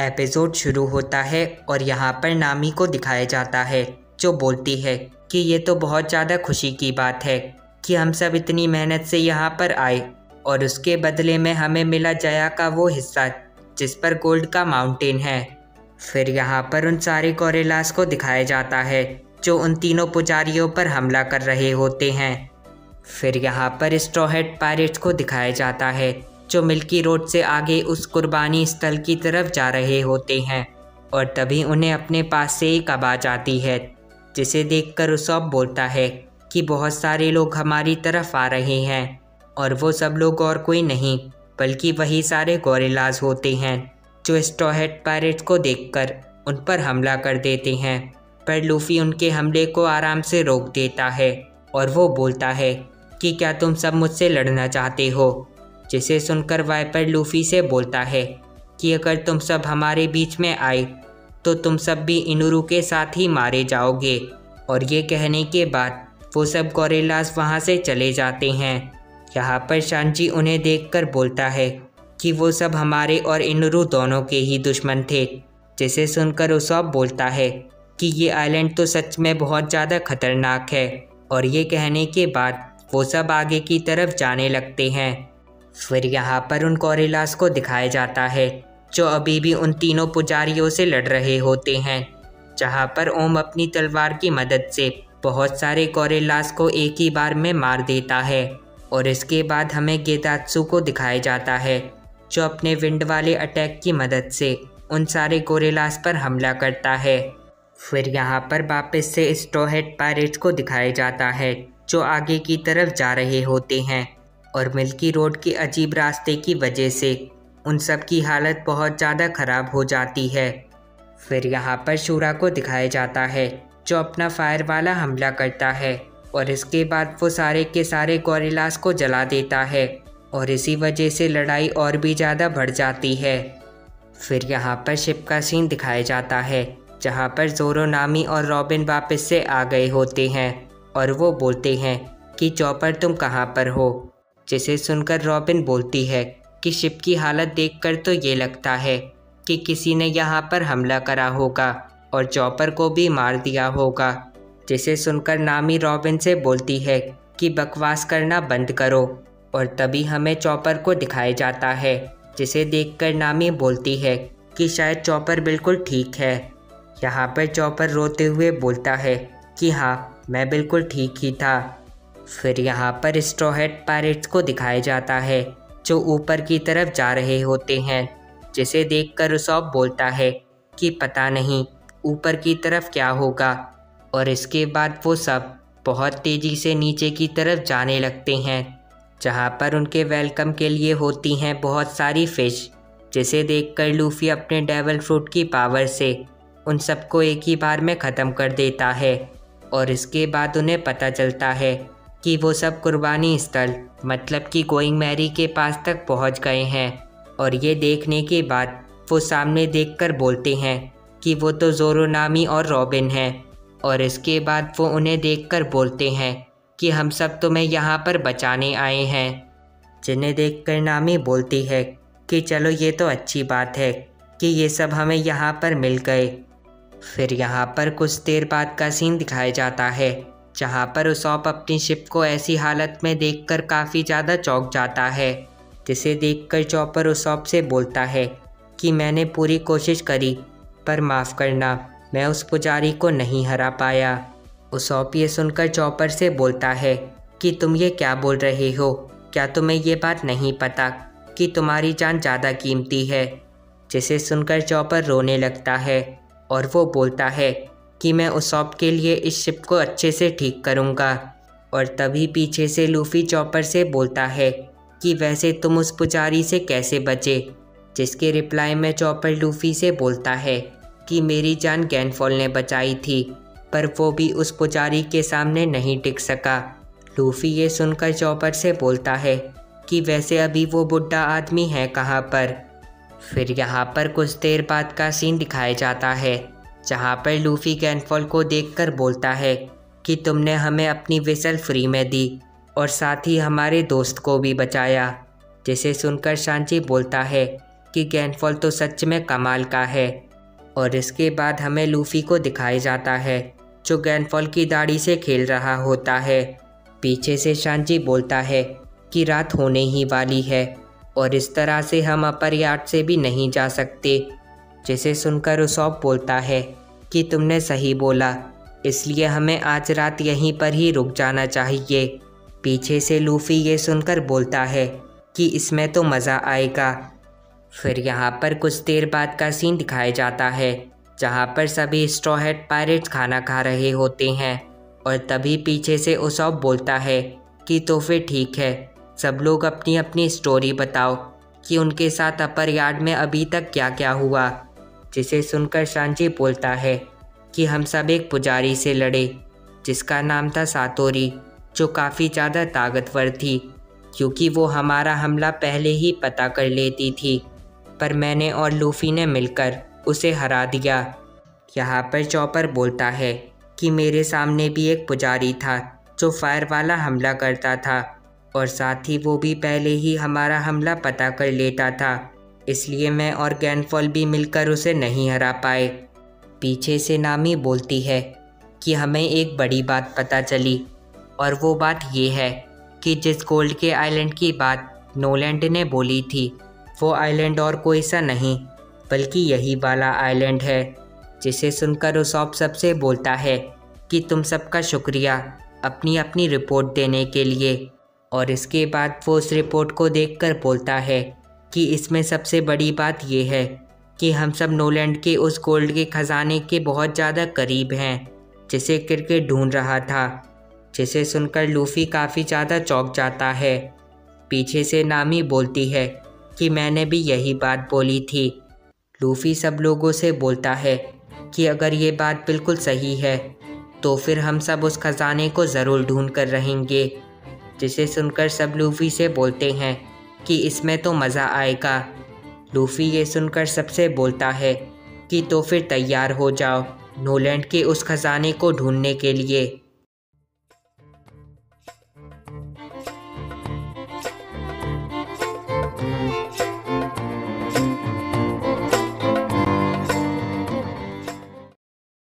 Episode शुरू होता है और यहाँ पर नामी को दिखाया जाता है जो बोलती है कि ये तो बहुत ज़्यादा खुशी की बात है कि हम सब इतनी मेहनत से यहाँ पर आए और उसके बदले में हमें मिला जया का वो हिस्सा जिस पर गोल्ड का माउंटेन है। फिर यहाँ पर उन सारे गोरिल्लास को दिखाया जाता है जो उन तीनों पुजारियों पर हमला कर रहे होते हैं। फिर यहाँ पर स्ट्रॉ हैट पायरेट्स को दिखाया जाता है जो मिल्की रोड से आगे उस कुर्बानी स्थल की तरफ जा रहे होते हैं और तभी उन्हें अपने पास से एक आवाज़ आती है जिसे देखकर उसॉप बोलता है कि बहुत सारे लोग हमारी तरफ आ रहे हैं और वो सब लोग और कोई नहीं बल्कि वही सारे गोरिल्लास होते हैं जो स्ट्रॉ हैट पायरेट्स को देखकर उन पर हमला कर देते हैं। पर लूफी उनके हमले को आराम से रोक देता है और वो बोलता है कि क्या तुम सब मुझसे लड़ना चाहते हो, जिसे सुनकर वाइपर लूफी से बोलता है कि अगर तुम सब हमारे बीच में आए तो तुम सब भी इनुरू के साथ ही मारे जाओगे। और ये कहने के बाद वो सब गोरिल्लास वहाँ से चले जाते हैं। यहाँ पर शांजी उन्हें देखकर बोलता है कि वो सब हमारे और इनुरू दोनों के ही दुश्मन थे, जिसे सुनकर उसॉप बोलता है कि ये आइलैंड तो सच में बहुत ज़्यादा खतरनाक है। और ये कहने के बाद वो सब आगे की तरफ जाने लगते हैं। फिर यहाँ पर उन गोरिल्लास को दिखाया जाता है जो अभी भी उन तीनों पुजारियों से लड़ रहे होते हैं, जहाँ पर ओम अपनी तलवार की मदद से बहुत सारे गोरिल्लास को एक ही बार में मार देता है। और इसके बाद हमें गेदात्सु को दिखाया जाता है जो अपने विंड वाले अटैक की मदद से उन सारे गोरिल्लास पर हमला करता है। फिर यहाँ पर वापस से स्ट्रॉ हैट पायरेट्स को दिखाया जाता है जो आगे की तरफ जा रहे होते हैं और मिल्की रोड के अजीब रास्ते की वजह से उन सब की हालत बहुत ज़्यादा ख़राब हो जाती है। फिर यहाँ पर शूरा को दिखाया जाता है जो अपना फायर वाला हमला करता है और इसके बाद वो सारे के सारे गोरिल्लास को जला देता है और इसी वजह से लड़ाई और भी ज़्यादा बढ़ जाती है। फिर यहाँ पर शिप का सीन दिखाया जाता है जहाँ पर ज़ोरो, नामी और रॉबिन वापस से आ गए होते हैं और वो बोलते हैं कि चॉपर तुम कहाँ पर हो, जिसे सुनकर रॉबिन बोलती है कि शिप की हालत देखकर तो ये लगता है कि किसी ने यहाँ पर हमला करा होगा और चॉपर को भी मार दिया होगा। जिसे सुनकर नामी रॉबिन से बोलती है कि बकवास करना बंद करो। और तभी हमें चॉपर को दिखाया जाता है जिसे देखकर नामी बोलती है कि शायद चॉपर बिल्कुल ठीक है। यहाँ पर चॉपर रोते हुए बोलता है कि हाँ, मैं बिल्कुल ठीक ही था। फिर यहाँ पर स्ट्रॉ हैट पायरेट्स को दिखाया जाता है जो ऊपर की तरफ जा रहे होते हैं, जिसे देखकर उसॉप बोलता है कि पता नहीं ऊपर की तरफ क्या होगा। और इसके बाद वो सब बहुत तेज़ी से नीचे की तरफ जाने लगते हैं, जहाँ पर उनके वेलकम के लिए होती हैं बहुत सारी फ़िश, जिसे देखकर लूफी अपने डेविल फ्रूट की पावर से उन सबको एक ही बार में ख़त्म कर देता है। और इसके बाद उन्हें पता चलता है कि वो सब कुर्बानी स्थल मतलब कि गोइंग मैरी के पास तक पहुंच गए हैं। और ये देखने के बाद वो सामने देखकर बोलते हैं कि वो तो ज़ोरो, नामी और रॉबिन हैं। और इसके बाद वो उन्हें देखकर बोलते हैं कि हम सब तुम्हें यहाँ पर बचाने आए हैं। जिन्हें देखकर नामी बोलती है कि चलो ये तो अच्छी बात है कि ये सब हमें यहाँ पर मिल गए। फिर यहाँ पर कुछ देर बाद का सीन दिखाया जाता है जहाँ पर उसॉप अपनी शिप को ऐसी हालत में देखकर काफ़ी ज़्यादा चौंक जाता है, जिसे देखकर चॉपर उसॉप से बोलता है कि मैंने पूरी कोशिश करी पर माफ़ करना, मैं उस पुजारी को नहीं हरा पाया। उसॉप ये सुनकर चॉपर से बोलता है कि तुम ये क्या बोल रहे हो, क्या तुम्हें ये बात नहीं पता कि तुम्हारी जान ज़्यादा कीमती है। जिसे सुनकर चॉपर रोने लगता है और वो बोलता है कि मैं उसॉप के लिए इस शिप को अच्छे से ठीक करूँगा। और तभी पीछे से लूफी चॉपर से बोलता है कि वैसे तुम उस पुजारी से कैसे बचे, जिसके रिप्लाई में चॉपर लूफी से बोलता है कि मेरी जान गैनफॉल ने बचाई थी पर वो भी उस पुजारी के सामने नहीं टिक सका। लूफी ये सुनकर चॉपर से बोलता है कि वैसे अभी वो बुढ़ा आदमी है कहाँ पर। फिर यहाँ पर कुछ देर बाद का सीन दिखाया जाता है जहाँ पर लूफी गैनफॉल को देखकर बोलता है कि तुमने हमें अपनी विसल फ्री में दी और साथ ही हमारे दोस्त को भी बचाया। जिसे सुनकर शांजी बोलता है कि गैनफॉल तो सच में कमाल का है। और इसके बाद हमें लूफ़ी को दिखाया जाता है जो गैनफॉल की दाढ़ी से खेल रहा होता है। पीछे से शांजी बोलता है कि रात होने ही वाली है और इस तरह से हम अपर यार्ड से भी नहीं जा सकते, जिसे सुनकर उसॉप बोलता है कि तुमने सही बोला, इसलिए हमें आज रात यहीं पर ही रुक जाना चाहिए। पीछे से लूफ़ी ये सुनकर बोलता है कि इसमें तो मज़ा आएगा। फिर यहाँ पर कुछ देर बाद का सीन दिखाया जाता है जहाँ पर सभी स्ट्रॉ हैट पायरेट्स खाना खा रहे होते हैं और तभी पीछे से उसॉप बोलता है कि तो फिर ठीक है, सब लोग अपनी अपनी स्टोरी बताओ कि उनके साथ अपर यार्ड में अभी तक क्या क्या हुआ। जिसे सुनकर शांजी बोलता है कि हम सब एक पुजारी से लड़े जिसका नाम था सातोरी, जो काफ़ी ज़्यादा ताकतवर थी क्योंकि वो हमारा हमला पहले ही पता कर लेती थी, पर मैंने और लूफ़ी ने मिलकर उसे हरा दिया। यहाँ पर चॉपर बोलता है कि मेरे सामने भी एक पुजारी था जो फायर वाला हमला करता था और साथ ही वो भी पहले ही हमारा हमला पता कर लेता था, इसलिए मैं और गैनफॉल भी मिलकर उसे नहीं हरा पाए। पीछे से नामी बोलती है कि हमें एक बड़ी बात पता चली और वो बात ये है कि जिस गोल्ड के आइलैंड की बात नोलैंड ने बोली थी वो आइलैंड और कोई सा नहीं बल्कि यही वाला आइलैंड है। जिसे सुनकर उसॉप सबसे बोलता है कि तुम सबका शुक्रिया अपनी अपनी रिपोर्ट देने के लिए। और इसके बाद वो उस रिपोर्ट को देखकर बोलता है कि इसमें सबसे बड़ी बात यह है कि हम सब नोलैंड के उस गोल्ड के ख़जाने के बहुत ज़्यादा करीब हैं जिसे क्रिकेट ढूंढ रहा था। जिसे सुनकर लूफ़ी काफ़ी ज़्यादा चौंक जाता है। पीछे से नामी बोलती है कि मैंने भी यही बात बोली थी। लूफ़ी सब लोगों से बोलता है कि अगर ये बात बिल्कुल सही है तो फिर हम सब उस खजाने को ज़रूर ढूंढ कर रहेंगे। जिसे सुनकर सब लूफ़ी से बोलते हैं कि इसमें तो मज़ा आएगा। लूफ़ी ये सुनकर सबसे बोलता है कि तो फिर तैयार हो जाओ नोलैंड के उस खजाने को ढूंढने के लिए।